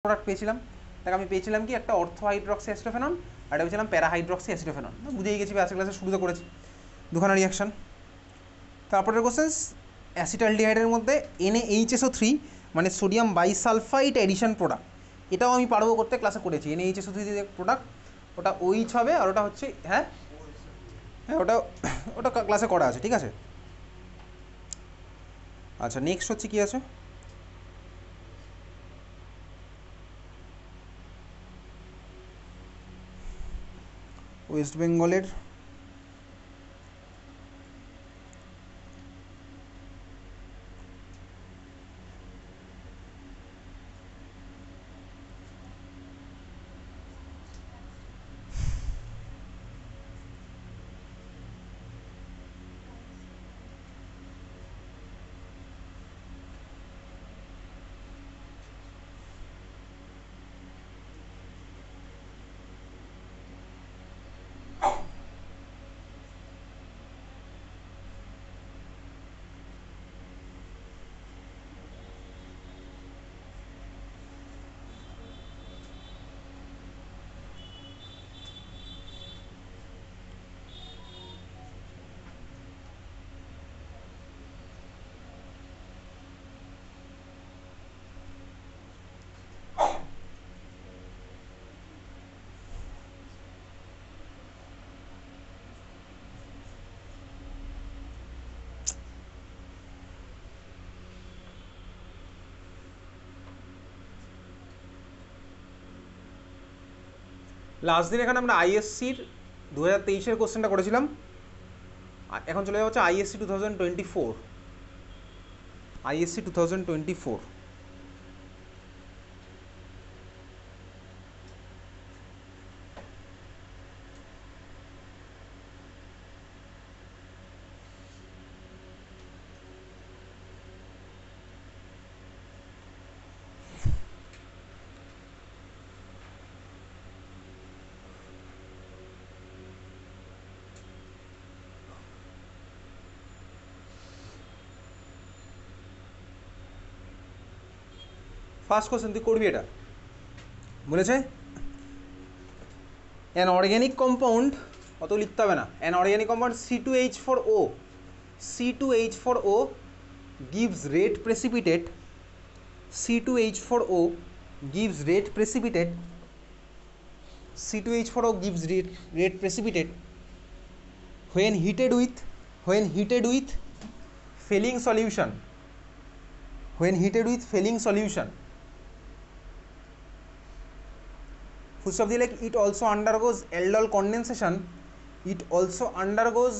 Product পেয়েছিলাম। দেখ আমি পেয়েছিলাম কি একটা অর্থো হাইড্রক্সি অ্যাসিটোফেনন আর এটা পেয়েছিলাম প্যারা হাইড্রক্সি অ্যাসিটোফেনন। বুঝেই গেছি বেসিক ক্লাসে শুরুতে করেছি দুখানা রিয়াকশান। তারপরের কোশ্চেন অ্যাসিটালডিহাইডের মধ্যে NaHSO3 মানে সোডিয়াম বাইসালফাইড এডিশন প্রোডাক্ট, এটাও আমি পারবো করতে, ক্লাসে করেছি। NaHSO3 যে প্রোডাক্ট ওটা OH হবে আর ওটা হচ্ছে হ্যাঁ হ্যাঁ ওটা ওটা ক্লাসে করা আছে, ঠিক আছে। আচ্ছা নেক্সট হচ্ছে কি আছে, ওয়েস্ট বেঙ্গলের লাস্ট দিন এখানে আমরা ISCর 2023-এর কোশ্চেনটা করেছিলাম। এখন চলে যাওয়া হচ্ছে ISC 2024, ISC 2024। ফার্স্ট কোশ্চেন তুই করবি, এটা বলেছে অ্যান অর্গ্যানিক কম্পাউন্ড, অত লিখতে হবে না, an organic compound C2H4O, C2H4O gives red precipitate, C2H4O gives red precipitate, C2H4O gives red precipitate when heated with failing solution, when heated with failing solution, full stop দিয়ে like it also undergoes aldol condensation, it also undergoes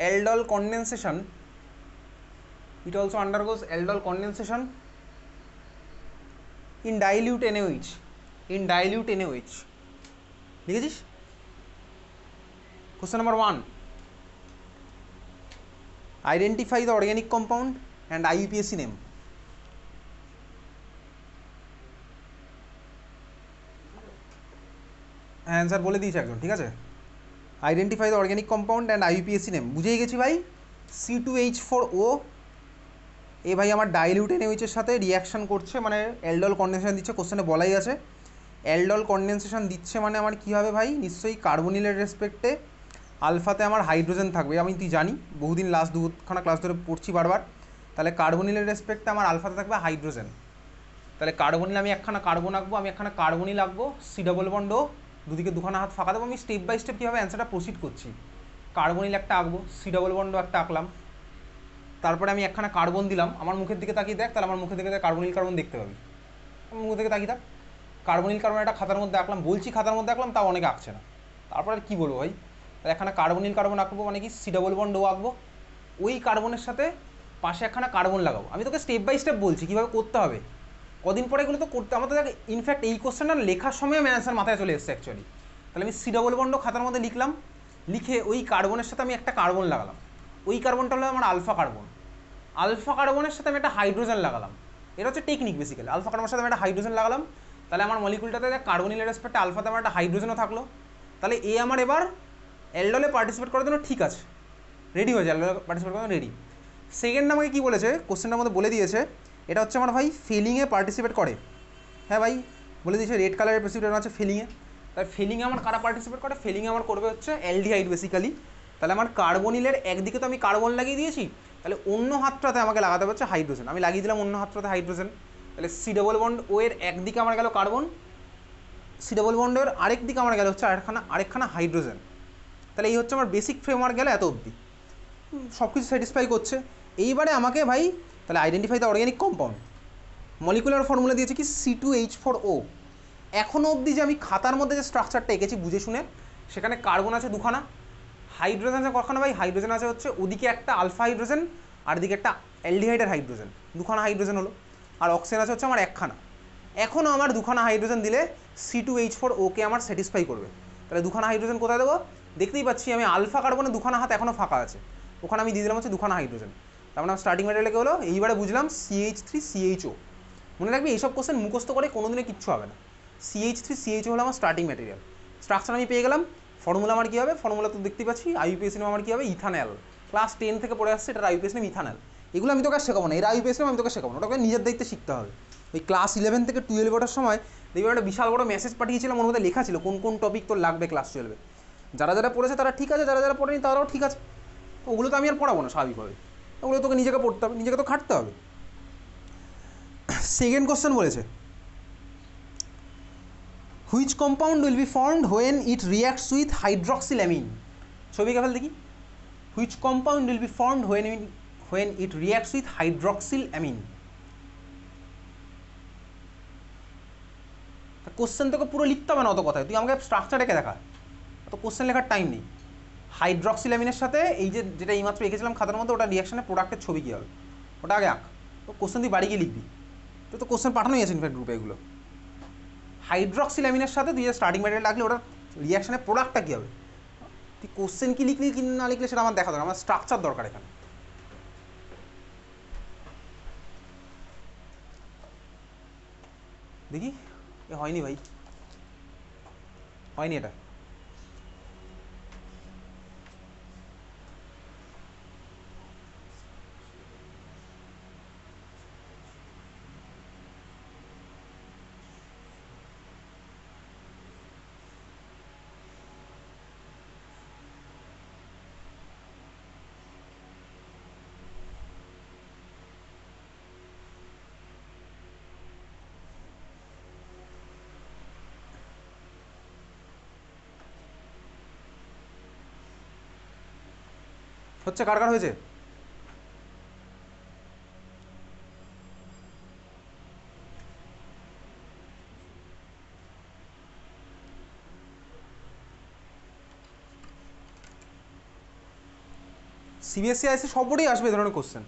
aldol condensation, it also undergoes aldol condensation in dilute NaOH, in dilute NaOH। লিখেছিস? Question number 1, identify the organic compound and IUPAC name। Answer বলে দিয়েছে একজন, ঠিক আছে। Identify the organic compound and IUPAC name, বুঝেই গেছি ভাই। C2H4O এ ভাই আমার ডাইলিউট NaOH-এর সাথে রিয়াকশান করছে, মানে অ্যালডল কন্ডেনসেশন দিচ্ছে, কোশ্চেনে বলাই আছে। অ্যালডল কন্ডেনসেশন দিচ্ছে মানে আমার কী হবে ভাই, নিশ্চয়ই কার্বনিলের রেসপেক্টে আলফাতে আমার হাইড্রোজেন থাকবে, আমি তুই জানি বহুদিন লাস্ট দুখানা ক্লাস ধরে পড়ছি বারবার। তাহলে কার্বনিলের রেসপেক্টে আমার আলফাতে থাকবে হাইড্রোজেন, তাহলে কার্বনিল আমি একখানা কার্বন আঁকবো, আমি একখানা কার্বনিল আঁকবো, C+O দুদিকে দুখানা হাত ফাঁকা দেবো। আমি স্টেপ বাই স্টেপ কীভাবে অ্যান্সারটা প্রসিড করছি, কার্বনিল একটা আঁকবো, C+O একটা আঁকলাম, তারপরে আমি একখানা কার্বন দিলাম, আমার মুখের দিকে তাকিয়ে দেখ, তাহলে আমার মুখের দিকে কার্বনিল কার্বন দেখতে পাবি, আমার মুখের দিকে তাকিয়ে থাক। কার্বনিল কার্বন একটা খাতার মধ্যে আঁকলাম, বলছি খাতার মধ্যে আঁকলাম, তাও অনেকে আঁকছে না, তারপর আর কী বলবো ভাই। তাহলে একখানা কার্বনিল কার্বন আঁকবো, মানে কি C+O আঁকবো, ওই কার্বনের সাথে পাশে একখানা কার্বন লাগাবো। আমি তোকে স্টেপ বাই স্টেপ বলছি কীভাবে করতে হবে, কদিন পরে এগুলো তো করতে আমাদের। ইনফ্যাক্ট এই কোশ্চেনটা লেখার সময় আমার অ্যান্সার মাথায় চলে এসেছে অ্যাকচুয়ালি। তাহলে আমি C+O খাতার মধ্যে লিখলাম, লিখে ওই কার্বনের সাথে আমি একটা কার্বন লাগালাম, ওই কার্বনটা হলো আমার আলফা কার্বন, আলফা কার্বনের সাথে আমি একটা হাইড্রোজেন লাগালাম, এটা হচ্ছে টেকনিক বেসিক্যালি। আলফা কার্বনের সাথে আমি একটা হাইড্রোজেন লাগালাম, তাহলে আমার মলিকুলটাতে কার্বনিলের রেসপেক্টে আলফাতে আমার একটা হাইড্রোজেনও থাকলো, তাহলে এ আমার এবার অ্যালডলে পার্টিসিপেট করার জন্য ঠিক আছে, রেডি হয়েছে, অ্যালডলে পার্টিসিপেট করার জন্য রেডি। সেকেন্ড আমাকে কী বলেছে কোশ্চেনটার মধ্যে বলে দিয়েছে, এটা হচ্ছে আমার ভাই ফেলিংয়ে পার্টিসিপেট করে, হ্যাঁ ভাই বলে দিয়েছে রেড কালারের প্রেসিপিটেশন আছে ফিলিংয়ে, তাই ফিলিংয়ে আমার কারা পার্টিসিপেট করে, ফিলিংয়ে আমার করবে হচ্ছে অ্যালডিহাইড বেসিক্যালি। তাহলে আমার কার্বনিলের একদিকে তো আমি কার্বন লাগিয়ে দিয়েছি, তাহলে অন্য হাতটাতে আমাকে লাগাতে হচ্ছে হাইড্রোজেন, আমি লাগিয়ে দিলাম অন্য হাতটাতে হাইড্রোজেন। তাহলে সি ডবল বন্ড ও এর একদিকে আমার গেল কার্বন, সি ডবল বন্ডের আরেক দিকে আমার গেল হচ্ছে আরেকখানা হাইড্রোজেন। তাহলে এই হচ্ছে আমার বেসিক ফ্রেমওয়ার্ক গেলে এত অবধি সব কিছু স্যাটিসফাই করছে। এইবারে আমাকে ভাই তাহলে identify the organic compound, molecular formula দিয়েছে কি C2H4O। এখনও অবধি যে আমি খাতার মধ্যে যে স্ট্রাকচারটা এঁকেছি বুঝে শুনে, সেখানে কার্বন আছে দুখানা, হাইড্রোজেন আছে কখানা ভাই, হাইড্রোজেন আছে হচ্ছে ওদিকে একটা আলফা হাইড্রোজেন আর দিকে একটা অ্যালডিহাইডের হাইড্রোজেন, দুখানা হাইড্রোজেন হলো, আর অক্সিজেন আছে হচ্ছে আমার একখানা। এখনও আমার দুখানা হাইড্রোজেন দিলে C2H4O-কে আমার স্যাটিসফাই করবে। তাহলে দুখানা হাইড্রোজেন কোথায় দেবো, দেখতেই পাচ্ছি আমি আলফা কার্বনে দুখানা হাত এখনও ফাঁকা আছে, ওখানে আমি দিয়ে দিলাম হচ্ছে দুখানা হাইড্রোজেন। তার মানে স্টার্টিং ম্যাটেরিয়ালে হলো এইবারে বুঝলাম CH3CHO। মনে রাখবি এইসব কোশ্চেন মুখস্থ করে কোনোদিনে কিচ্ছু হবে না। CH3CHO হলো আমার স্টার্টিং ম্যাটেরিয়াল। স্ট্রাকচার আমি পেয়ে গেলাম, ফর্মুলা আমার কী হবে, ফর্মুলা তো দেখতেই পাচ্ছি আইইউপিএসি নেম আমার কী হবে, ইথানল। ক্লাস 10 থেকে পড়ে আসছে, এটা আইইউপিএসি নেম ইথানল। এগুলো আমি তোকে শেখাবো না, এর আইইউপিএসি নেম আমি তোকে শেখাবো না, ওটাকে নিজের দায়িত্বে শিখতে হবে। ওই ক্লাস 11 থেকে 12 ওঠার সময় দেখবি একটা বিশাল বড় মেসেজ পাঠিয়েছিলাম, ওর মধ্যে লেখা ছিল কোন কোন টপিক তোর লাগবে ক্লাস 12-এ। যারা যারা পড়েছে তারা ঠিক আছে, যারা যারা পড়েনি তারাও ঠিক আছে। তো ওগুলো তো আমি আর পড়াবো না স্বাভাবিকভাবে, ওগুলো তোকে নিজেকে পড়তে হবে, নিজেকে তো খাটতে হবে। সেকেন্ড কোশ্চেন বলেছে which compound will be formed when it reacts with hydroxylamine. ছবি ফেল দেখি, which compound will be formed when it reacts with hydroxylamine. Question তোকে পুরো লিখতে হবে না অত কথায়, তুই আমাকে স্ট্রাকচারটাকে দেখা, অত কোশ্চেন লেখার টাইম নেই। হাইড্রক্সিল্যামিনের সাথে এই যে যেটা এইমাত্র এঁকেছিলাম খাতার মধ্যে, ওটা রিয়াকশনের প্রোডাক্টের ছবি কী হবে ওটা আগে আঁক। তো কোশ্চেন তুই বাড়ি গিয়ে লিখবি, তো কোশ্চেন পাঠানোই আছে ইনফ্যাক্ট গ্রুপে এগুলো। হাইড্রক্সিল্যামিনের সাথে তুই যে স্টার্টিং ম্যাটেরিয়াল লাগলে ওটার রিয়াকশনের প্রোডাক্টটা কী হবে, তুই কোশ্চেন কী লিখলি কি না লিখলে সেটা আমার দেখা দরকার, আমার স্ট্রাকচার দরকার এখানে। দেখি এ হয়নি ভাই, হয়নি এটা। হচ্ছে কার কার হয়েছে, সিবিএসসি আইসি সব বোর্ডেই আসবে এই ধরনের কোশ্চেন।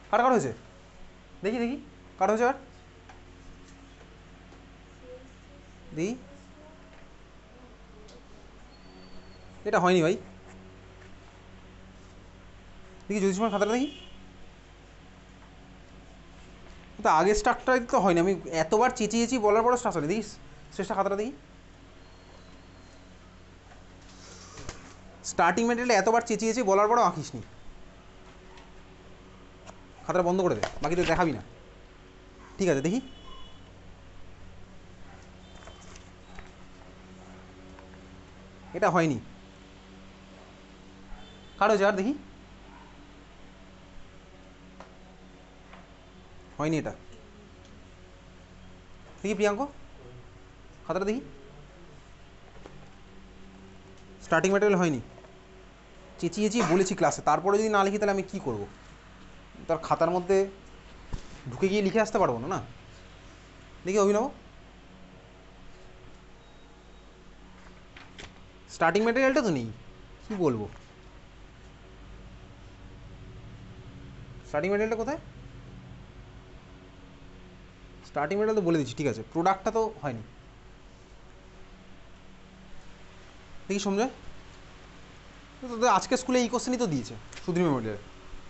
কার কার হয়েছে দেখি দেখি, কার হয়েছে আর দেখি, এটা হয়নি ভাই, দেখি জ্যোতিষমান খাতাটা দেখি। তো আগের স্ট্রাকচার তো হয়নি, আমি এতবার চেঁচিয়েছি বলার পরে স্ট্রাকচার দেখিস, শেষটা খাতাটা দেখি। স্টার্টিং ম্যাটেরিয়াল এতবার চেঁচিয়েছি বলার পরেও আঁকিস নি, খাতাটা বন্ধ করে দে, বাকি তো দেখাবি না। ঠিক আছে দেখি, এটা হয়নি, কার হয়েছে আর দেখি, হয়নি এটা, দেখি প্রিয়াঙ্ক খাতাটা দেখি, স্টার্টিং ম্যাটেরিয়াল হয়নি, চেঁচিয়েছি বলেছি ক্লাসে, তারপরে যদি না লিখি তাহলে আমি কী করবো, তার খাতার মধ্যে ঢুকে গিয়ে লিখে আসতে পারবো না না। দেখি অভিনব, স্টার্টিং ম্যাটেরিয়ালটা তো নেই, কী বলবো, স্টার্টিং ম্যাটেরিয়ালটা কোথায়, স্টার্টিং ম্যাটেরিয়াল তো বলে দিচ্ছি ঠিক আছে, প্রোডাক্টটা তো হয়নি। দেখি সমঝে, তো আজকে স্কুলে এই কোশ্চেনই তো দিয়েছে সুধীর মেমোরিয়াল,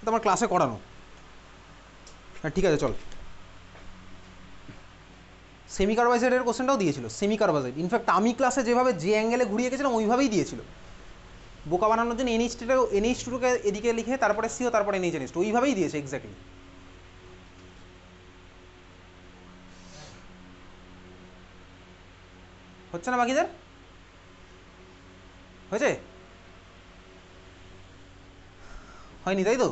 তো আমার ক্লাসে করানো। হ্যাঁ ঠিক আছে চল, সেমি কার্বাইসাইডের কোশ্চেনটাও দিয়েছিল, সেমি কার্বাইসাইড ইনফ্যাক্ট আমি ক্লাসে যেভাবে যে অ্যাঙ্গেলে ঘুরিয়ে গেছিলাম ওইভাবেই দিয়েছিল, বোকা বানানোর জন্য NH2কে এদিকে লিখে তারপরে সিও তারপরে NH2 ওইভাবেই দিয়েছে এক্স্যাক্টলি। হচ্ছে না বাকিদের? হয়েছে? হয়নি তাই তো?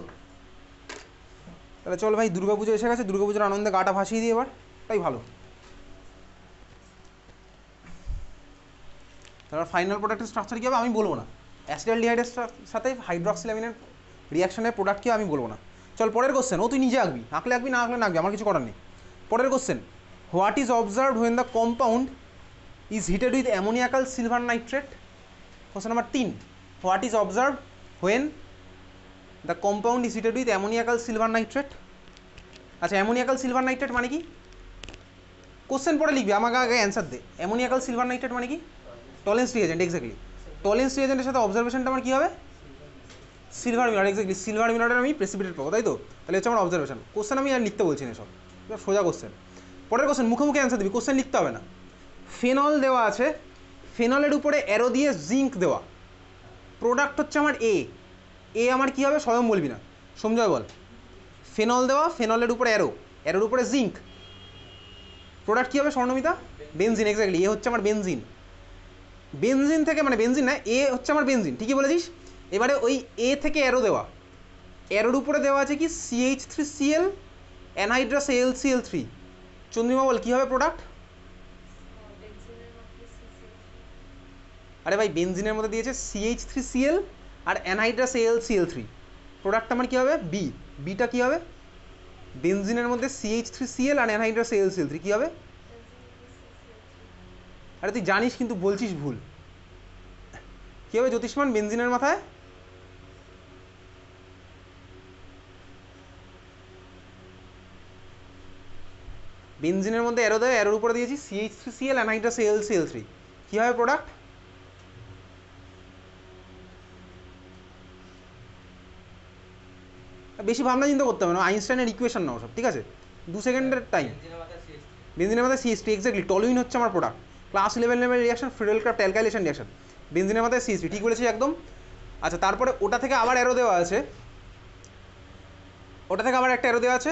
তাহলে চল ভাই, দুর্গাপুজো এসে গেছে, দুর্গাপুজোর আনন্দে গাটা ভাসিয়ে দিই এবার, তাই ভালো। তারপর ফাইনাল প্রোডাক্টের স্ট্রাকচার কী হবে আমি বলবো না, অ্যাসিটালডিহাইডের সাথে হাইড্রক্সিলামিনের রিয়াকশনের প্রোডাক্ট কী আমি বলবো না। চল পরের কোশ্চেন, ও তুই নিজে আঁকবি, আঁকলে আঁকবি, না আঁকলে না আঁকবি, আমার কিছু করার নেই। পরের question, what is observed when the compound is heated with ammoniacal silver nitrate? Question number 3, what is observed when the compound is heated with ammoniacal silver nitrate? আচ্ছা, অ্যামোনিয়াকাল সিলভার নাইট্রেট মানে কি? কোশ্চেন পরে লিখবি, আমাকে আগে answer দে। অ্যামোনিয়াকাল silver nitrate মানে কি? Tollens reagent, exactly. Tollens রিএজেন্টের সাথে অবজারভেশনটা আমার কী হবে? সিলভার মিনার, এক্স্যাক্টলি। সিলভার মিনারের আমি প্রেসিপিটেট পাবো, তাই তো? তাহলে হচ্ছে আমার অবজারভেশন। কোশ্চেন আমি আর লিখতে বলছি না, সব সোজা কোশ্চেন। পরের কোশ্চেন মুখে মুখে অ্যান্সার দিবি, কোশ্চেন লিখতে হবে না। ফেনল দেওয়া আছে, ফেনলের উপরে অ্যারো দিয়ে জিঙ্ক দেওয়া, প্রোডাক্ট হচ্ছে আমার এ। এ আমার কী হবে স্বয়ং বলবি না, সমঝয় বল। ফেনল দেওয়া, ফেনলের উপরে অ্যারো, অ্যারোর উপরে জিঙ্ক, প্রোডাক্ট কী হবে স্বর্ণমিতা? Benzene, exactly. এ হচ্ছে আমার বেনজিন। বেনজিন থেকে, মানে বেনজিন না, এ হচ্ছে আমার বেনজিন, ঠিকই বলেছিস। এবারে ওই এ থেকে অ্যারো দেওয়া, অ্যারোর উপরে দেওয়া আছে কি CH3Cl অ্যানহাইড্রাস AlCl3। চন্দ্রিমা বল কী হবে প্রোডাক্ট? আরে ভাই, বেনজিনের মধ্যে দিয়েছে CH3Cl আর অ্যানহাইড্রাস AlCl3, প্রোডাক্ট আমার কী হবে? বি। বিটা কী হবে? বেনজিনের মধ্যে CH3Cl আর অ্যানহাইড্রাস AlCl3 কী হবে? আরে তুই জানিস কিন্তু বলছিস ভুল। কী হবে জ্যোতিষ্মান বেনজিনের মাথায়? বেনজিনের মধ্যে অ্যারো দেয়, অ্যারোর উপরে দিয়েছি CH3Cl অ্যানহাইড্রাস AlCl3, কী হবে প্রোডাক্ট? বেশি ভাবনা চিন্তা করতে হবে না, আইনস্টাইনের ইকুয়েশন নাও সব, ঠিক আছে? 2 সেকেন্ডের টাইম। বেনজিনের মাথায় CH3, এক্স্যাক্টলি। টলুইন হচ্ছে আমার product. Class 11 level reaction, Friedel Crafts alkylation reaction, বেনজিনের মাথায় CH3, ঠিক বলেছি একদম। আচ্ছা, তারপরে ওটা থেকে আবার অ্যারো দেওয়া আছে, ওটা থেকে আবার একটা অ্যারো দেওয়া আছে,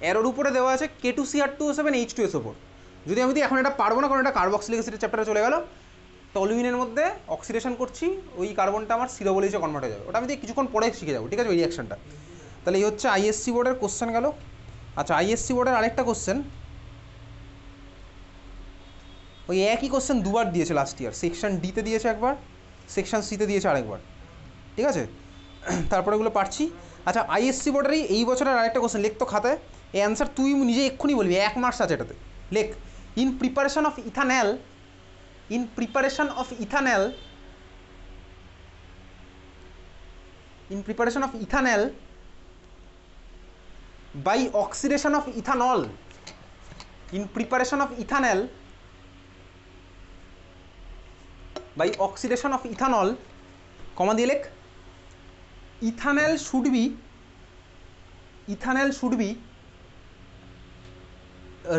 অ্যারোর উপরে দেওয়া আছে K2Cr2O7 H2SO4। যদি আমি এখন এটা পারবো না, কারণ এটা কার্বক্সিলিক অ্যাসিডের চ্যাপ্টারে চলে গেল। টলুইনের মধ্যে অক্সিডেশন করছি, ওই কার্বনটা আমার সিরোবলিজে কনভার্ট হয়ে যাবে, ওটা আমি কিছুক্ষণ পরে শিখে যাবো, ঠিক আছে, ওই রিয়াকশনটা। তাহলে এই হচ্ছে আইএসসি বোর্ডের কোশ্চেন গেল। আচ্ছা, আইএসসি বোর্ডের আরেকটা কোশ্চেন, ওই একই কোশ্চেন দুবার দিয়েছে লাস্ট ইয়ার, সেকশন ডিতে দিয়েছে একবার, সেকশন সিতে দিয়েছে আরেকবার, ঠিক আছে? তারপরে এগুলো পারছি। আচ্ছা, আইএসসি বোর্ডেরই এই বছরের আরেকটা কোশ্চেন, লেখ তো খাতায়, এই অ্যান্সার তুই নিজে এক্ষুনি বলবি, 1 মার্কস আছে এটাতে, লেখ। In preparation of ethanol, in preparation of ethanol, in preparation of ethanol by oxidation of ethanol, in preparation of ethanol by oxidation of ethanol, comma দিয়ে লেখ, ethanol should be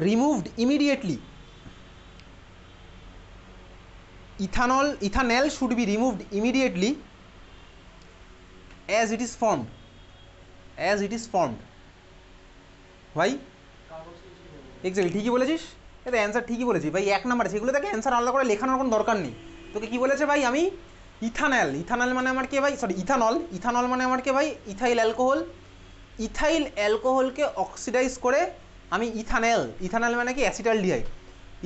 removed immediately, ethanol should be removed immediately as it is formed, ভাই exactly ঠিকই বলেছিস, এটা answer ঠিকই বলেছি ভাই, 1 number. সেগুলো থেকে অ্যান্সার আলাদা করে লেখানোর কোনো দরকার নেই। তোকে কি বলেছে ভাই? আমি ইথানল মানে আমার কে ভাই, সরি ইথানল মানে আমার কে ভাই? ইথাইল অ্যালকোহলকে অক্সিডাইজ করে আমি ইথানল মানে কি? অ্যাসিটালডিহাইড।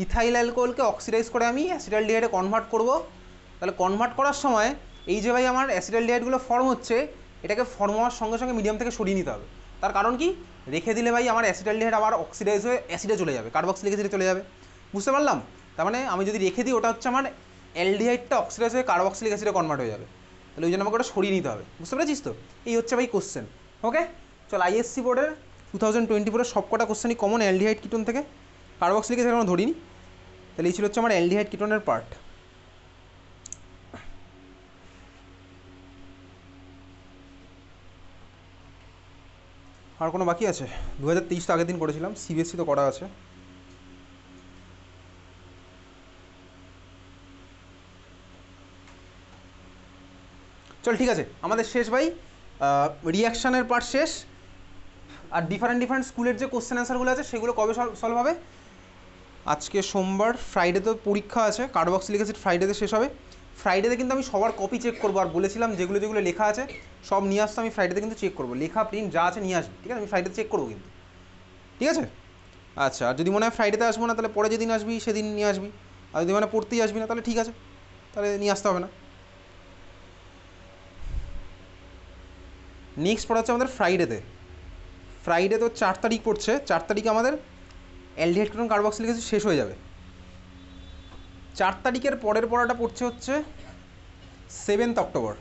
ইথাইল অ্যালকোহলকে অক্সিডাইজ করে আমি অ্যাসিটালডিহাইডে কনভার্ট করব। তাহলে কনভার্ট করার সময় এই যে ভাই আমার অ্যাসিটালডিহাইডগুলো ফর্ম হচ্ছে, এটাকে ফর্ম হওয়ার সঙ্গে সঙ্গে মিডিয়াম থেকে সরিয়ে নিতে হবে। তার কারণ কি? রেখে দিলে ভাই আমার অ্যাসিটালডিহাইড আবার অক্সিডাইজ হয়ে অ্যাসিডে চলে যাবে, কার্বক্সিলিক অ্যাসিডে চলে যাবে, বুঝতে পারলাম? তার মানে আমি যদি রেখে দিই, ওটা হচ্ছে আমার অ্যালডিহাইডটা অক্সিডাইজ হয়ে কার্বক্সিলিক অ্যাসিডে কনভার্ট হয়ে যাবে। তাহলে ওই জন্য আমাকে ওটা সরিয়ে নিতে হবে, বুঝতে পেরেছিস তো? এই হচ্ছে ভাই কোশ্চেন। ওকে, চল আইএসসি বোর্ডের 2024 সব কটা কোশ্চেনই কমন অ্যালডিহাইড কিটোন থেকে, কার্বক্সিলিক অ্যাসিড কোনো ধরিনি। তাহলে এই ছিল হচ্ছে আমার অ্যালডিহাইড কিটোনের পার্ট। আর কোনো বাকি আছে? 2023 তো আগের দিন করেছিলাম, সিবিএসসি তো করা আছে। চল ঠিক আছে, আমাদের শেষ ভাই, রিয়াকশানের পার্ট শেষ। আর ডিফারেন্ট স্কুলের যে কোশ্চেন অ্যান্সারগুলো আছে সেগুলো কবে সলভ হবে? আজকে সোমবার, ফ্রাইডেতে পরীক্ষা আছে, কার্বক্সিলিক অ্যাসিড ফ্রাইডেতে শেষ হবে। ফ্রাইডেতে কিন্তু আমি সবার কপি চেক করবো, আর বলেছিলাম যেগুলো যেগুলো লেখা আছে সব নিয়ে আসতে আমি ফ্রাইডেতে কিন্তু চেক করবো, লেখা প্রিন্ট যা আছে নিয়ে আসবি, ঠিক আছে? আমি ফ্রাইডেতে চেক করবো কিন্তু, ঠিক আছে? আচ্ছা, আর যদি মনে হয় ফ্রাইডেতে আসবো না তাহলে পরে যেদিন আসবি সেদিন নিয়ে আসবি, আর যদি মানে পড়তেই আসবি না তাহলে ঠিক আছে, তাহলে নিয়ে আসতে হবে না। নেক্সট পড়া হচ্ছে আমাদের ফ্রাইডেতে। ফ্রাইডে তো 4 তারিখ পড়ছে, 4 তারিখে আমাদের অ্যালডিহাইড কেটোন কার্বক্সিলিক অ্যাসিড শেষ হয়ে যাবে। 4 তারিখের পরের পড়াটা পড়ছে হচ্ছে 7th অক্টোবর।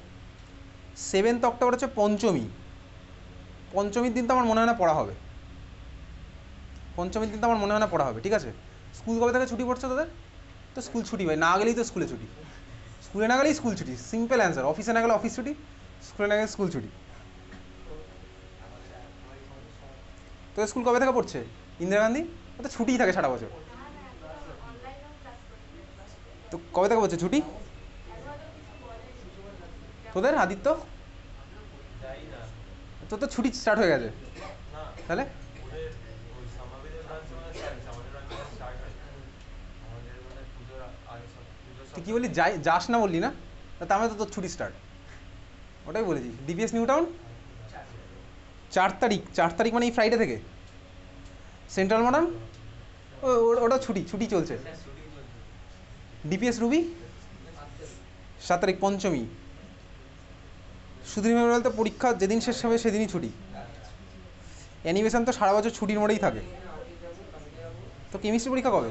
7th অক্টোবর হচ্ছে পঞ্চমী। পঞ্চমীর দিন তো আমার মনে হয় না পড়া হবে, পঞ্চমীর দিন তো আমার মনে হয় না পড়া হবে, ঠিক আছে? স্কুল কবে থেকে ছুটি পড়ছে তোদের? তো স্কুল ছুটি ভাই, না গেলেই তো স্কুলে ছুটি, স্কুলে না গেলেই স্কুল ছুটি, সিম্পল অ্যান্সার। অফিসে না গেলে অফিস ছুটি, স্কুলে না গেলে স্কুল ছুটি। তো স্কুল কবে থেকে পড়ছে? ইন্দিরা গান্ধী, ও তো ছুটিই থাকে সারা বছর। তো কবে থেকে পড়ছে ছুটি তোদের আদিত্য? তোর তো ছুটি স্টার্ট হয়ে গেছে তাহলে? তুই কি বললি, যাস না বললি না? তার মানে তো তোর ছুটি স্টার্ট, ওটাই বলেছি। ডিপিএস নিউ টাউন 4 তারিখ, 4 তারিখ মানে এই ফ্রাইডে থেকে। সেন্ট্রাল মডার্ন ওটা ছুটি, ছুটি চলছে। ডিপিএস রুবি 7 তারিখ পঞ্চমী। সুধীর মেমোরিয়াল তো পরীক্ষা যেদিন শেষ হবে সেদিনই ছুটি। অ্যানিমেশন তো সারা বছর ছুটির মোড়েই থাকে। তো কেমিস্ট্রি পরীক্ষা কবে?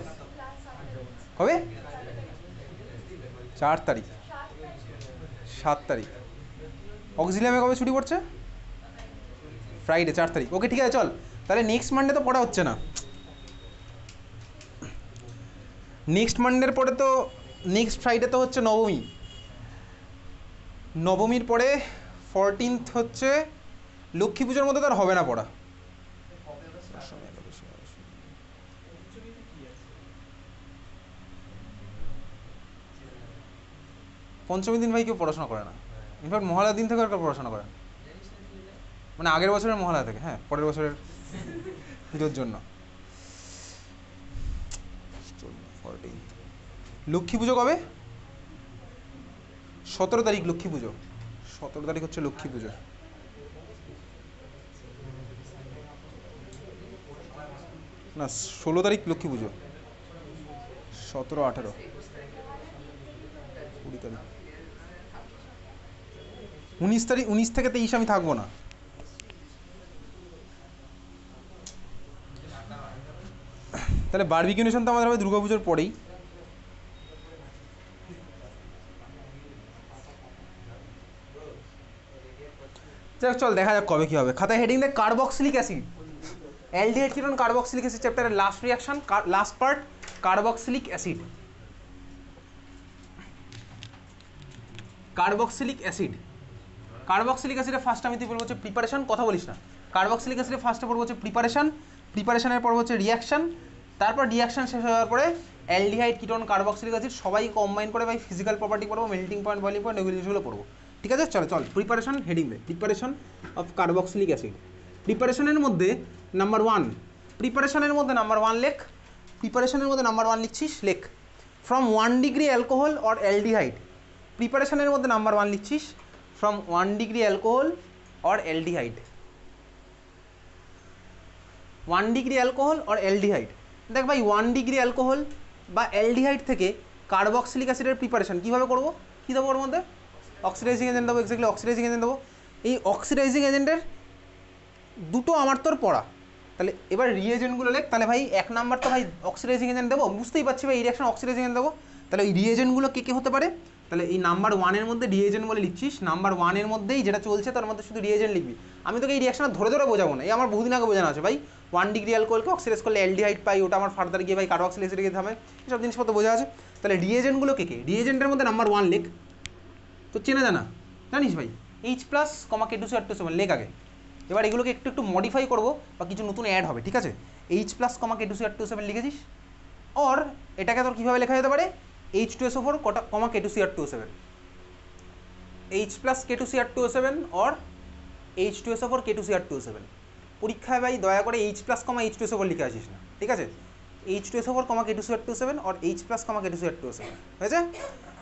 কবে? 4 তারিখ, 7 তারিখ। অক্সিলিয়ামে কবে ছুটি পড়ছে? ফ্রাইডে 4 তারিখ। ওকে ঠিক আছে, চল তাহলে নেক্সট মানডে তো পড়া হচ্ছে না। নেক্সট মানডের পরে তো নেক্সট ফ্রাইডে তো হচ্ছে নবমী। নবমীর পরে 14th হচ্ছে লক্ষ্মী পুজোর মধ্যে তার হবে না পড়া। পঞ্চমী দিন ভাই কেউ পড়াশোনা করে না, ইনফ্যাক্ট মহালয়ার দিন থেকে আর কেউ পড়াশোনা করে না, মানে আগের বছরের মহালয়া থেকে, হ্যাঁ পরের বছরের পুজোর জন্য। লক্ষ্মী পুজো কবে? 17 তারিখ লক্ষ্মী পুজো, 17 তারিখ হচ্ছে লক্ষ্মী পুজো। না 16 তারিখ লক্ষ্মী পুজো, 17, 18, 20 তারিখ, 19 তারিখ, 19 থেকে 23 আমি থাকবো না। তাহলে বারবিকিউনেশন তো আমাদের হবে দুর্গাপুজোর পরেই। যাক চল দেখা যাক কবে কী হবে। খাতায় হেডিং দেখ carboxylic acid, aldehyde ketone carboxylic acid চ্যাপ্টারের last reaction, last part carboxylic acid. Carboxylic acid, carboxylic অ্যাসিডের ফার্স্ট আমি তুই বলবো হচ্ছে প্রিপারেশন, কথা বলিস না। কার্বক্সিলিক অ্যাসিডের ফার্স্টে পড়বো হচ্ছে প্রিপারেশন, প্রিপারেশনের পর হচ্ছে রিয়াকশন, তারপর রিয়াকশন শেষ হওয়ার পরে অ্যালডিহাইড কিটোন কার্বক্সিলিক অ্যাসিড সবাই কম্বাইন করে ভাই ফিজিক্যাল প্রপার্টি পড়বো, মেল্টিং পয়েন্ট, বয়লিং পয়েন্ট, এগুলো জিনিসগুলো পড়বো, ঠিক আছে? চলো চল প্রিপারেশন হেডিং দে, প্রিপারেশন অফ কার্বক্সিলিক অ্যাসিড। প্রিপারেশনের মধ্যে নাম্বার 1, প্রিপারেশনের মধ্যে নাম্বার 1 লেখ, প্রিপারেশনের মধ্যে নাম্বার 1 লিখছিস, লেখ from 1 degree alcohol or aldehyde. প্রিপারেশনের মধ্যে নাম্বার 1 লিখছিস from 1 degree alcohol or aldehyde, 1 degree alcohol or aldehyde. দেখ ভাই 1 ডিগ্রি অ্যালকোহল বা অ্যালডিহাইড থেকে কার্বক্সিলিক অ্যাসিডের প্রিপারেশন কীভাবে করবো? কী দেবো ওর মধ্যে? অক্সিডাইজিং এজেন্ট দেবো, এক্স্যাক্টলি অক্সিডাইজিং এজেন্ট দেবো। এই অক্সিডাইজিং এজেন্টের দুটো আমার তোর পড়া, তাহলে এবার রিয়েজেন্টগুলো লেখ। তাহলে ভাই 1 নাম্বার তো ভাই অক্সিডাইজিং এজেন্ট দেবো, বুঝতেই পারছি ভাই এই রিয়াকশন অক্সিডাইজিং এজেন্ট দেবো। তাহলে ওই রিয়েজেন্টগুলো কে কে হতে পারে? তাহলে এই নাম্বার 1-এর মধ্যে রিয়েজেন্ট বলে লিখছিস, নাম্বার 1-এর মধ্যেই যেটা চলছে তার মধ্যে শুধু রিয়েজেন্ট লিখবি। আমি তোকে এই রিয়াকশন ধরে ধরে বোঝাবো না, এই আমার বহুদিন আগে বোঝানো আছে ভাই। 1 ডিগ্রি অ্যালকোহলকে অক্সিডাইজ করলে অ্যালডিহাইড পাই, ওটা আমার ফার্দার গিয়ে ভাই কার্বক্সিলিক অ্যাসিডে গিয়ে থামে, এসব জিনিসপত্র বোঝা আছে। তাহলে রিয়েজেন্টগুলো কে কে? রিয়েজেন্টের মধ্যে নাম্বার 1 লেখ, তো চেনা জানা জানিস ভাই, H+ K2CR2 লেখ আগে। এবার এগুলোকে একটু একটু মডিফাই করবো বা কিছু নতুন অ্যাড হবে, ঠিক আছে? H+ K2CR2 লিখেছিস, অর এটাকে তোর কীভাবে লেখা যেতে পারে? H2SO4, K2CR2, H+ K2CR2 or H2SO4 K2CR2। পরীক্ষায় ভাই দয়া করে H+ H2SO4 লিখে আসিস না, ঠিক আছে? H2SO4, K2SO827 और H প্লাস K2SO827 হয়েছে।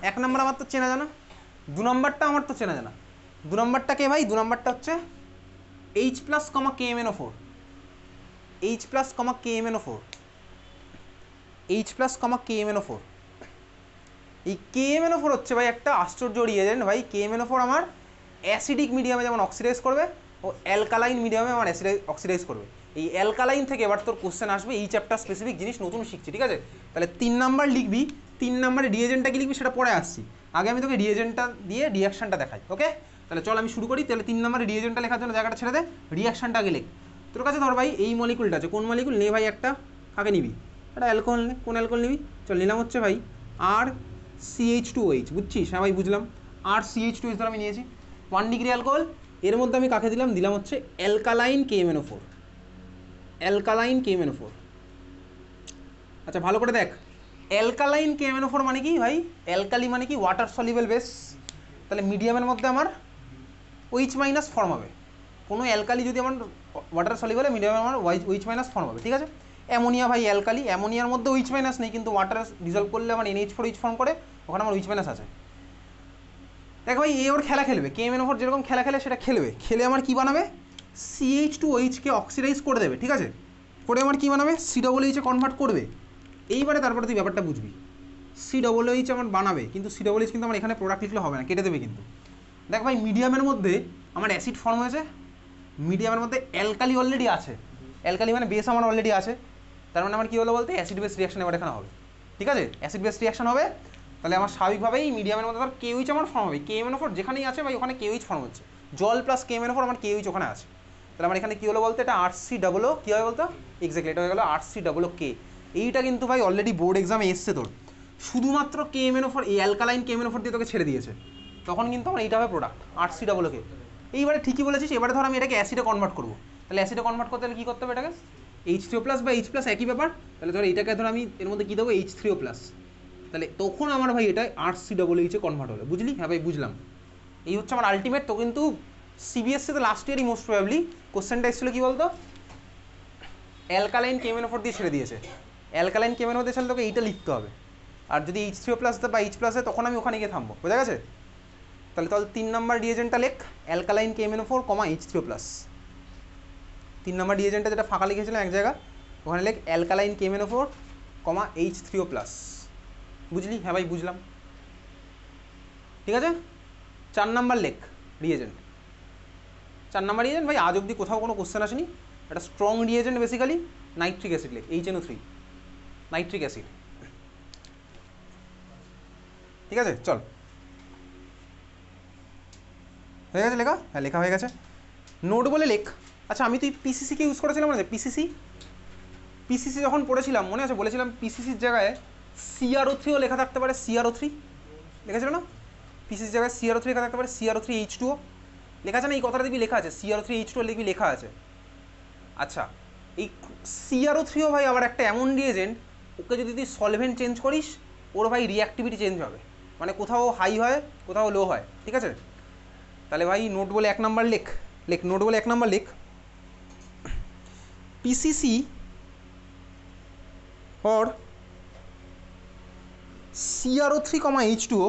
এক নম্বর আমার তো চেনা জানা, দু নম্বরটা আমার তো চেনা জানা। দু নম্বরটা কে ভাই? দু নম্বরটা হচ্ছে H plus KMNO4, H plus KMNO4, H plus KMNO4। এই KMNO4 হচ্ছে ভাই একটা আশ্চর্য রিয়েজেন্ট ভাই। KMNO4 আমার অ্যাসিডিক মিডিয়ামে যেমন অক্সিডাইজ করবে, ও অ্যালকালাইন মিডিয়ামে আমার অক্সিডাইজ করবে। এই অ্যালকালাইন থেকে এবার তোর কোশ্চেন আসবে, এই চ্যাপ্টার স্পেসিফিক জিনিস নতুন শিখছি, ঠিক আছে? তাহলে 3 নাম্বার লিখবি, 3 নাম্বারে রিয়েজেন্টটা কি লিখবি সেটা পরে আসছি, আগে আমি তোকে রিয়েজেন্টটা দিয়ে রিয়াকশানটা দেখাই, ওকে? তাহলে চল আমি শুরু করি। তাহলে 3 নাম্বারে রিয়েজেন্টটা লেখার জন্য জায়গাটা ছেড়ে দে, রিয়াকশানটা আগে লেখ। তোর কাছে ধর ভাই এই মলিকুলটা আছে, কোন মলিকুল নে ভাই? একটা কাকে নিবি? একটা অ্যালকোহল নে। কোন অ্যালকোহল নিবি? চল নিলাম হচ্ছে ভাই RCH2OH, বুঝছিস? হ্যাঁ ভাই বুঝলাম, RCH2OH ধর আমি নিয়েছি 1 ডিগ্রি অ্যালকোহল। এর মধ্যে আমি কাকে দিলাম? দিলাম হচ্ছে অ্যালকালাইন KMNO4, অ্যালকালাইন KMNO4। আচ্ছা ভালো করে দেখ, অ্যালকালাইন KMNO4 মানে কি ভাই? অ্যালকালি মানে কি? Water soluble base. তাহলে মিডিয়ামের মধ্যে আমার OH মাইনাস ফর্ম হবে। কোনো অ্যালকালি যদি আমার ওয়াটার সলিউবল হয়, মিডিয়ামে আমার OH মাইনাস ফর্ম হবে, ঠিক আছে? অ্যামোনিয়া ভাই অ্যালকালি, অ্যামোনিয়ার মধ্যে OH মাইনাস নেই, কিন্তু ওয়াটার ডিজলভ করলে আমার NH4OH ফর্ম করে, ওখানে আমার OH মাইনাস আছে। দেখ ভাই এ ওর খেলা খেলবে, KMNO4 যেরকম খেলা খেলে সেটা খেলবে, খেলে আমার কি বানাবে? CH2OH কে অক্সিডাইজ করে দেবে, ঠিক আছে? করে আমার কি বানাবে? COOH এ কনভার্ট করবে। এইবারে তারপরে তুই ব্যাপারটা বুঝবি, COOH আমার বানাবে, কিন্তু COOH কিন্তু আমার এখানে প্রোডাক্ট লিখলে হবে না, কেটে দেবে কিন্তু। দেখ ভাই মিডিয়ামের মধ্যে আমার অ্যাসিড ফর্ম হয়েছে, মিডিয়ামের মধ্যে অ্যালকালি অলরেডি আছে, অ্যালকালি মানে বেস আমার অলরেডি আছে, তার মানে আমার কী হলো বলতে? অ্যাসিড বেস রিয়াকশন এবার এখানে হবে, ঠিক আছে? অ্যাসিড বেস রিয়াকশন হবে, তাহলে আমার স্বাভাবিকভাবেই মিডিয়ামের মধ্যে ধর KOH আমার ফর্ম হবে। KMNO4 যেখানেই আছে ভাই ওখানে KOH ফর্ম হচ্ছে, জল প্লাস KMNO4 আমার KOH ওখানে আছে। তাহলে আমার এখানে কী হলো বলতে? এটা RCOO, কী হবে বলতো? এক্স্যাক্টলি এটা হয়ে গেলো RCOOK। এইটা কিন্তু ভাই অলরেডি বোর্ড এক্সামে এসছে তোর, শুধুমাত্র KMNO4, এই অ্যালকালাইন KMNO4 দিয়ে তোকে ছেড়ে দিয়েছে, তখন কিন্তু আমার এইটা হবে প্রোডাক্ট RCOOK। এইবারে ঠিকই বলেছিস, এবারে ধর আমি এটাকে অ্যাসিডে কনভার্ট করবো, তাহলে অ্যাসিডে কনভার্ট করতে হলে কী করতে হবে? এটাকে H3O প্লাস বা H প্লাস একই ব্যাপার, তাহলে ধর এইটাকে ধর আমি এর মধ্যে কী দেবো? H3O প্লাস, তাহলে তখন আমার ভাই এটা RCOOH এ কনভার্ট হবে, বুঝলি? হ্যাঁ ভাই বুঝলাম। এই হচ্ছে আমার আলটিমেট। তো কিন্তু CBSE তে লাস্ট ইয়ারই মোস্ট প্রবাবলি কোশ্চেনটা এসেছিলো কী বলতো? অ্যালকালাইন KMNO4 দিয়ে ছেড়ে দিয়েছে, অ্যালকালাইন KMNO দিয়ে ছেড়ে তোকে এইটা লিখতে হবে, আর যদি H3O প্লাস বা H প্লাস হয় তখন আমি ওখানে গিয়ে থামবো, বোঝা গেছে? তাহলে 3 নাম্বার রিয়েজেন্টটা লেখ, alkaline KMNO4, H3O plus. 3 number রিয়েজেন্টটা যেটা ফাঁকা লিখেছিলাম এক জায়গা, ওখানে লেখ অ্যালকালাইন KMNO4, H3O প্লাস, বুঝলি? হ্যাঁ ভাই বুঝলাম, ঠিক আছে? 4 নাম্বার লেখ রিয়েজেন্ট, 4 নাম্বার রিয়েজেন্ট ভাই আজ অবধি কোথাও কোনো কোশ্চেন আসেনি, একটা strong reagent basically nitric acid লেখ, HNO3, নাইট্রিক অ্যাসিড, ঠিক আছে? চল হয়ে গেছে লেখা? হ্যাঁ লেখা হয়ে গেছে। নোট বলে লেখ। আচ্ছা আমি তুই পিসিসিকে ইউজ করেছিলাম মনে আছে? পিসিসি যখন পড়েছিলাম মনে আছে, বলেছিলাম পিসিসির জায়গায় CrO3ও লেখা থাকতে পারে, CrO3 লেখা ছিল না? পিসিসির জায়গায় CrO3 লেখা থাকতে পারে, CrO3H2O লেখা আছে না? এই কথাটা দেখবি লেখা আছে, CrO3H2O লিখবি, লেখা আছে। আচ্ছা এই CrO3ও ভাই আবার একটা এমন রিয়েজেন্ট, ওকে যদি তুই সলভেন্ট চেঞ্জ করিস ওর ভাই রিঅ্যাক্টিভিটি চেঞ্জ হবে, মানে কোথাও হাই হয় কোথাও লো হয়, ঠিক আছে? তাহলে ভাই নোট বলে 1 নাম্বার লেখ, নোট বলে 1 নাম্বার লেখ, PCC or CrO3, H2O,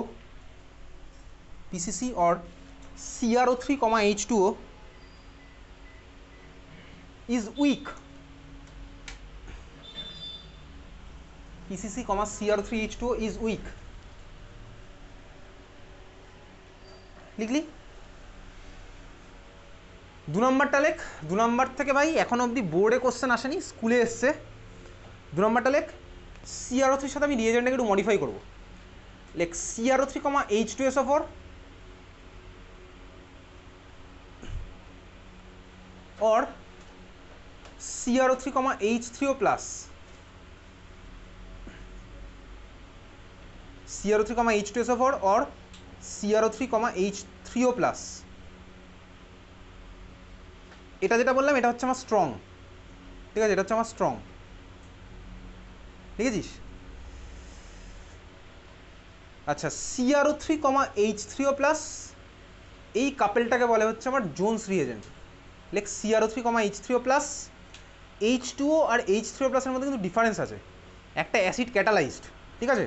PCC or CrO3, H2O is weak. PCC, CrO3H2O is weak. লিখলি? 2 নম্বরটা লেখ। 2 নম্বর থেকে ভাই এখন অবধি বোর্ডে কোশ্চেন আসেনি, স্কুলে এসছে। 2 নম্বরটা লেখ, CrO3 সাথে আমি রিয়েজেন্টটাকে একটু মডিফাই করবো, লেখ CrO3, H2SO4 or CrO3, H3O plus, CrO3, H2SO4 or CrO3, H3O plus। এটা যেটা বললাম এটা হচ্ছে আমার স্ট্রং, ঠিক আছে? এটা হচ্ছে আমার স্ট্রং, লিখেছিস? আচ্ছা CrO3, H3O plus এই কাপেলটাকে বলে হচ্ছে আমার জোনস রিয়েজেন্ট, লেখ CrO3, H3O plus। H2O আর H3O প্লাসের মধ্যে কিন্তু ডিফারেন্স আছে, একটা অ্যাসিড ক্যাটালাইজড, ঠিক আছে,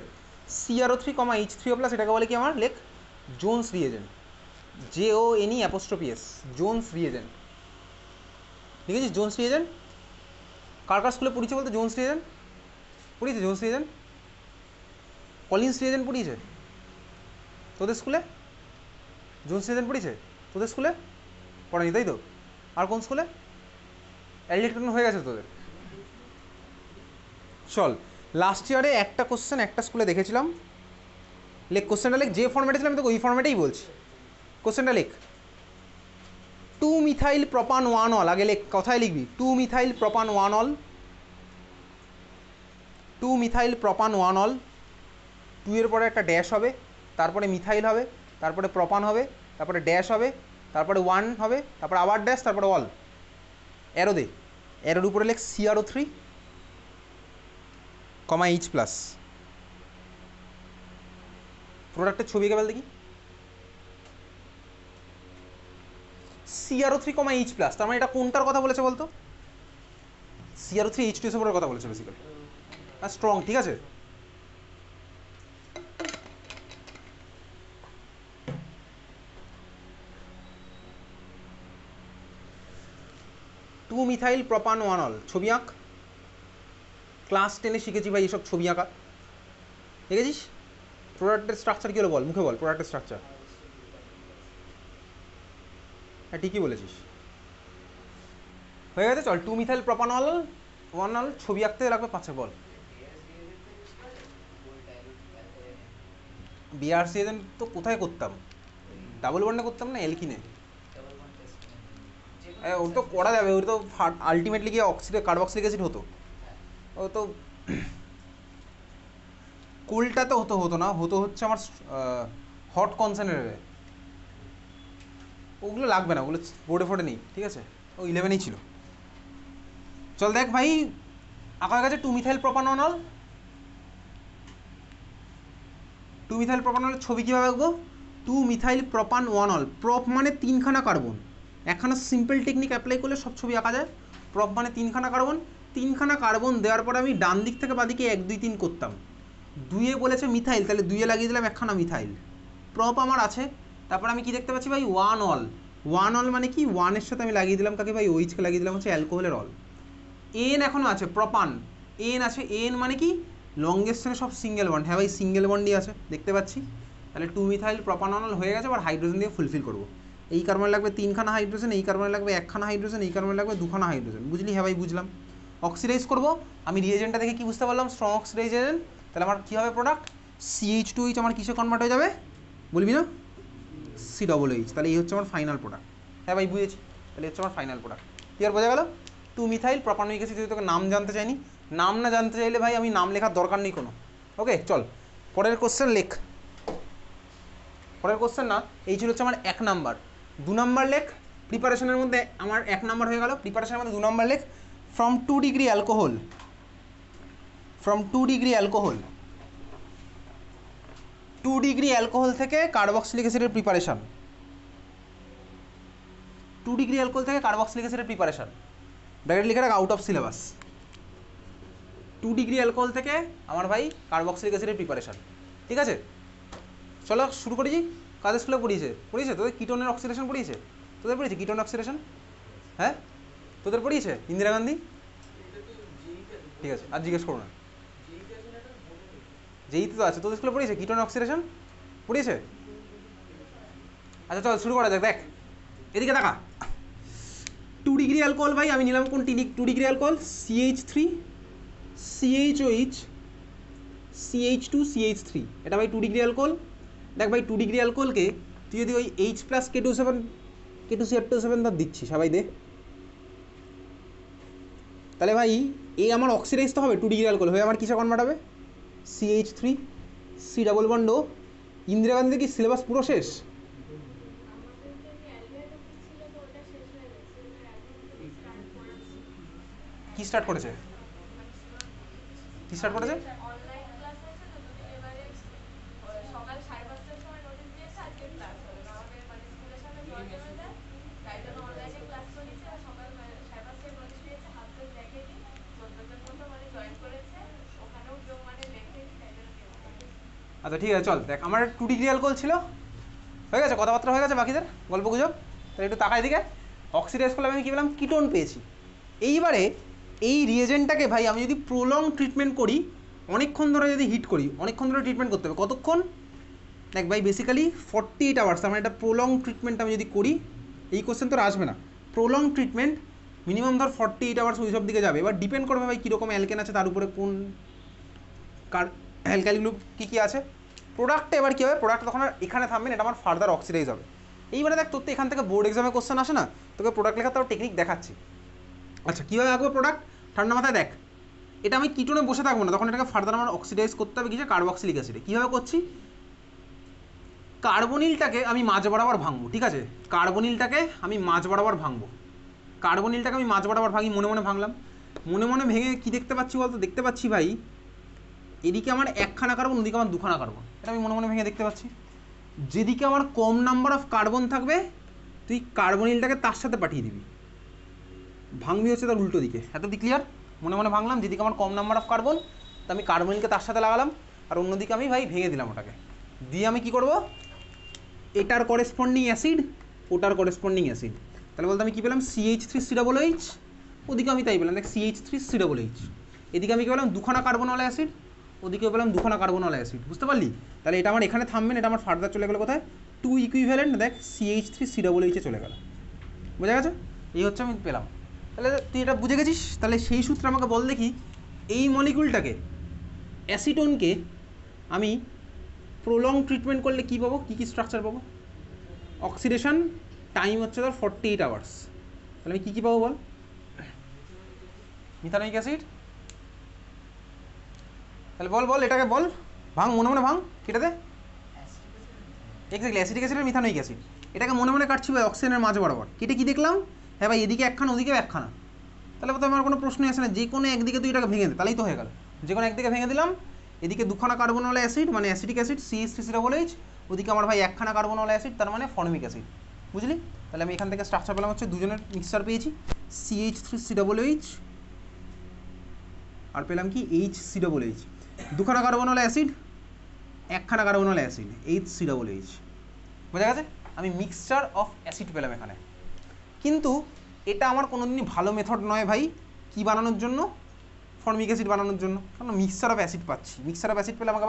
CrO3, H3O প্লাস, এটাকে বলে কি আমার লেখ Jones reagent, JONE', Jones reagent, ঠিক আছে। জোনস রিয়েজেন্ট কার কার স্কুলে পড়িয়েছে বলতে? জোনস রিয়েজেন্ট পড়িয়েছে, জোনস রিয়েজেন্ট, কলিন্স রিয়েজেন্ট পড়িয়েছে তোদের স্কুলে? জোনস রিয়েজেন্ট পড়িয়েছে তোদের স্কুলে? পড়েনি তাই তো? আর কোন স্কুলে? অ্যালডিহাইড হয়ে গেছে তোদের। চল, লাস্ট ইয়ারে একটা কোশ্চেন একটা স্কুলে দেখেছিলাম, লেখ কোশ্চেনটা, লেখ যে ফর্মেটে ছিলাম আমি তোকে ওই ফর্মেটেই বলছি, কোশ্চেনটা লেখ 2-মিথাইল প্রপান 1-অল, আগে লেখ, কথায় লিখবি 2-মিথাইল প্রপান 1-অল, 2-মিথাইল প্রপান 1-অল, 2 এর পরে একটা ড্যাশ হবে, তারপরে মিথাইল হবে, তারপরে প্রপান হবে, তারপরে ড্যাশ হবে, তারপরে 1 হবে, তারপরে আবার ড্যাশ, তারপরে অল, অ্যারো দে, অ্যারোর উপরে লেখ CrO3, H প্লাস, প্রোডাক্টের ছবি এঁকে ফেল দেখি, CrO3, H প্লাস, তার মানে এটা কোনটার কথা বলেছে বলতো? CrO3 H2SO4 এর কথা বলেছে বেসিক্যালি, আর স্ট্রং, ঠিক আছে। টু মিথাইল প্রপান 1-অল, ছবি আঁক, ক্লাস 10-এ শিখেছি ভাই এসব ছবি আঁকা, দেখেছিস? প্রোডাক্টের স্ট্রাকচার কী হলো বল, মুখে বল প্রোডাক্টের স্ট্রাকচার। হ্যাঁ ঠিকই বলেছিস, হয়ে গেছে। চল, 2-মিথাইল প্রপান 1-অল, ছবি আঁকতে লাগবে 5 বল। বিআরসি এজেন্ট তো কোথায় করতাম, ডাবল বন্ডে করতাম না এলকিনে? ওর তো করা যাবে, ওর তো আলটিমেটলি গিয়ে কার্বক্সিলিক অ্যাসিড হতো, ও তো কোলটা তো হতো না, হচ্ছে আমার হট কনসেন্ট্রেটে, ওগুলো লাগবে না, ওগুলো বোর্ডে ফোর্ডে নেই, ঠিক আছে, ও 11-এই ছিল। চল দেখ ভাই, আঁকা গেছে 2-মিথাইল প্রপান 1-অল, 2-মিথাইল প্রপান 1-অলের ছবি কীভাবে আঁকবো? 2-মিথাইল প্রপান 1-অল, প্রপ মানে 3খানা কার্বন, একখানা সিম্পল টেকনিক অ্যাপ্লাই করলে সব ছবি আঁকা যায়। প্রপ মানে 3খানা কার্বন, 3খানা কার্বন দেওয়ার পরে আমি ডান দিক থেকে বাদিকে 1, 2, 3 করতাম, 2-এ বলেছে মিথাইল, তাহলে 2-এ লাগিয়ে দিলাম একখানা মিথাইল, প্রপ আমার আছে। তারপর আমি কি দেখতে পাচ্ছি ভাই? 1-অল, 1-অল মানে কি? 1-এর সাথে আমি লাগিয়ে দিলাম কাকে ভাই? OH কে লাগিয়ে দিলাম হচ্ছে অ্যালকোহলের অল। এন এখনও আছে, প্রপান, এন আছে, এন মানে কি? লংগেস্ট থেকে সব সিঙ্গেল বন্ড, হ্যাঁ ভাই সিঙ্গেল বন্ডই আছে দেখতে পাচ্ছি, তাহলে 2-মিথাইল প্রপান 1-অল হয়ে গেছে। আবার হাইড্রোজেন দিয়ে ফুলফিল করবো, এই কার্বনে লাগবে 3খানা হাইড্রোজেন, এই কার্বনে লাগবে 1খানা হাইড্রোজেন, এই কার্বনে লাগবে 2খানা হাইড্রোজেন, বুঝলি? হ্যাঁ ভাই বুঝলাম। অক্সিডাইজ করবো, আমি রিয়েজেন্টটা দেখে কি বুঝতে পারলাম? স্ট্রং অক্সিডাইজ এজেন্ট, তাহলে আমার কী হবে প্রোডাক্ট? CH2H আমার কিসে কনভার্ট হয়ে যাবে বলবি না? COOH, তাহলে এই হচ্ছে আমার ফাইনাল প্রোডাক্ট। হ্যাঁ ভাই বুঝেছি, তাহলে হচ্ছে আমার ফাইনাল প্রোডাক্ট। ক্লিয়ার, বোঝা গেল? 2-মিথাইল প্রপানোয়িক অ্যাসিড, যদি তোকে নাম জানতে চাইনি, নাম না জানতে চাইলে ভাই আমি নাম লেখার দরকার নেই কোনো। ওকে চল, পরের কোশ্চেন লেখ, পরের কোশ্চেন না, এই ছিল হচ্ছে আমার 1 নাম্বার। 2 নাম্বার লেখ, প্রিপারেশনের মধ্যে আমার 1 নাম্বার হয়ে গেল, প্রিপারেশনের মধ্যে 2 নাম্বার লেখ। From 2 degree alcohol, from 2 degree alcohol, 2 degree alcohol থেকে কার্বক্সিলিক অ্যাসিডের প্রিপারেশন, 2 ডিগ্রি অ্যালকোহল থেকে কার্বক্সিলিক অ্যাসিডের প্রিপারেশন, ব্র্যাকেট লিখে রাখ, out of syllabus. 2 degree alcohol থেকে আমার ভাই কার্বক্সিলিক অ্যাসিডের প্রিপারেশন, ঠিক আছে? চলো শুরু করেছি। কাদের স্কুলে পড়িয়েছে? তোদের কিটোনের অক্সিডেশন পড়িয়েছে? তোদের পড়িয়েছে কিটোন অক্সিডেশন? হ্যাঁ তোদের পড়িয়েছে ইন্দিরা গান্ধী? ঠিক আছে, আর জিজ্ঞেস করো না, যেই তো আছে তোদের স্কুলে পড়িয়েছে কিটোন অক্সিডেশন পড়িয়েছে? আচ্ছা চল শুরু করা যাক। দেখ এদিকে দেখা, 2 ডিগ্রি অ্যালকোহল ভাই আমি নিলাম কোন 2 degree alcohol? CH3 CHOH CH2 CH3, এটা ভাই 2 ডিগ্রি অ্যালকোহল। দেখ ভাই 2 ডিগ্রি অ্যালকোহলকে তুই যদি ওই H প্লাস K27 K2CH2 ধর দিচ্ছি সবাই দে, তাহলে ভাই এই আমার অক্সিডাইজ তো হবে 2 ডিগ্রি অ্যালকোহল হয়ে আমার কিসে কনভার্ট হবে? CH3 C ডাবল বন্ড ও। ইন্দিরা গান্ধীর কি সিলেবাস পুরো শেষ? কি স্টার্ট করেছে? কি স্টার্ট করেছে? আচ্ছা ঠিক আছে, চল দেখ আমার 2D রিয়াল কল ছিল, হয়ে গেছে, কথাবার্তা হয়ে গেছে বাকিদের গল্প গুজব। তাহলে একটু তাকাই দিকে, অক্সিডাইজ করলে আমি কী পেলাম, কিটোন পেয়েছি। এইবারে এই রিয়েজেন্টটাকে ভাই আমি যদি প্রলং ট্রিটমেন্ট করি, অনেকক্ষণ ধরে যদি হিট করি, অনেকক্ষণ ধরে ট্রিটমেন্ট করতে হবে, কতক্ষণ দেখ ভাই, বেসিক্যালি 48 আওয়ার্স। আমার এটা প্রলং ট্রিটমেন্ট আমি যদি করি, এই কোশ্চেন তোর আসবে না, প্রলং ট্রিটমেন্ট মিনিমাম ধর 48 আওয়ার্স ওই সব দিকে যাবে। এবার ডিপেন্ড করবে ভাই কীরকম অ্যালকেন আছে, তার উপরে কোন কার অ্যালকাইল গ্রুপ কী কী আছে। প্রোডাক্টটা এবার কী হবে, প্রোডাক্ট তখন আর এখানে থামবে না, এটা আমার ফার্দার অক্সিডাইজ হবে। এইবারে দেখ তোর তো এখান থেকে বোর্ড এক্সামে কোশ্চেন আসে না, তোকে প্রোডাক্ট লেখা তাও টেকনিক দেখাচ্ছি। আচ্ছা কীভাবে আঁকবো প্রোডাক্ট, ঠান্ডা মাথায় দেখ, এটা আমি কিটোনে বসে থাকবো না, তখন এটাকে ফার্দার আমার অক্সিডাইজ করতে হবে কিছু কার্বক্সিলিক অ্যাসিডে। কীভাবে করছি, কার্বনিলটাকে আমি মাঝ বরাবর ভাঙবো, ঠিক আছে, কার্বনিলটাকে আমি মাঝ বরাবর ভাঙবো, কার্বনিলটাকে আমি মাঝ বরাবর ভাঙি, মনে মনে ভাঙলাম। মনে মনে ভেঙে কী দেখতে পাচ্ছি বলতো, দেখতে পাচ্ছি ভাই এদিকে আমার একখানা কার্বন, ওদিকে আমার দুখানা কার্বন, এটা আমি মনে মনে ভেঙে দেখতে পাচ্ছি। যেদিকে আমার কম নাম্বার অফ কার্বন থাকবে তুই কার্বনিলটাকে তার সাথে পাঠিয়ে দিবি, ভাঙবি হচ্ছে তার উল্টো দিকে। এত দি ক্লিয়ার, মনে মনে ভাঙলাম, যেদিকে আমার কম নাম্বার অফ কার্বন তা আমি কার্বনিলকে তার সাথে লাগালাম, আর অন্যদিকে আমি ভাই ভেঙে দিলাম ওটাকে। দিয়ে আমি কী করব, এটার করেসপন্ডিং অ্যাসিড, ওটার করেসপন্ডিং অ্যাসিড, তাহলে বলতে আমি কী পেলাম, CH3COOH, ওদিকে আমি তাই পেলাম দেখ CH3COOH। এদিকে আমি কী পেলাম, দুখানা কার্বনওয়ালা অ্যাসিড, ওদিকেও পেলাম দুখানা কার্বনওয়ালা অ্যাসিড, বুঝতে পারলি? তাহলে এটা আমার এখানে থামবে না, এটা আমার ফার্দার চলে গেলো কোথায়, 2 ইকুইভ্যালেন্ট দেখ CH3COOH চলে গেল, বোঝা গেছে? এই হচ্ছে আমি পেলাম। তাহলে তুই এটা বুঝে গেছিস, তাহলে সেই সূত্রে আমাকে বল দেখি, এই মলিকুলটাকে অ্যাসিটোনকে আমি প্রলং ট্রিটমেন্ট করলে কী পাবো, কী কী স্ট্রাকচার পাবো। অক্সিডেশন টাইম হচ্ছে ধর 48 আওয়ার্স, তাহলে আমি কী কী পাবো বল, মিথানোইক অ্যাসিড, তাহলে বল বল এটাকে বল, ভাঙ মনে মনে ভাঙ, কেটে দে। এক্স্যাক্টলি, অ্যাসিডিক অ্যাসিড আর মিথানোইক অ্যাসিড, এটাকে মনে মনে কাটছি ভাই অক্সিজেনের মাঝে বরাবর, কেটে কী দেখলাম, হ্যাঁ ভাই এদিকে একখানা ওদিকেও একখানা, তাহলে তো আমার কোনো প্রশ্নই আসে না, যে কোনো একদিকে তুই এটাকে ভেঙে দে, তাহলেই তো হয়ে গেল। যে কোনো একদিকে ভেঙে দিলাম, এদিকে দুখানা কার্বনওয়ালা অ্যাসিড মানে অ্যাসিডিক অ্যাসিড CH3COOH, ওদিকে আমার ভাই একখানা কার্বনওয়ালা অ্যাসিড তার মানে ফর্মিক অ্যাসিড, বুঝলি? তাহলে আমি এখান থেকে স্ট্রাকচার পেলাম হচ্ছে দুজনের মিক্সচার পেয়েছি, CH3COOH আর পেলাম কি HCOOH, দুখানা কার্বনওয়ালা অ্যাসিড একখানা কার্বনওয়ালা অ্যাসিড HCOOH, বোঝা গেছে? আমি মিক্সচার অফ অ্যাসিড পেলাম এখানে। কিন্তু এটা আমার কোনোদিনই ভালো মেথড নয় ভাই, কি বানানোর জন্য, ফর্মিক অ্যাসিড বানানোর জন্য, কারণ মিক্সচার অফ অ্যাসিড পাচ্ছি, মিক্সচার অফ অ্যাসিড পেলে আমাকে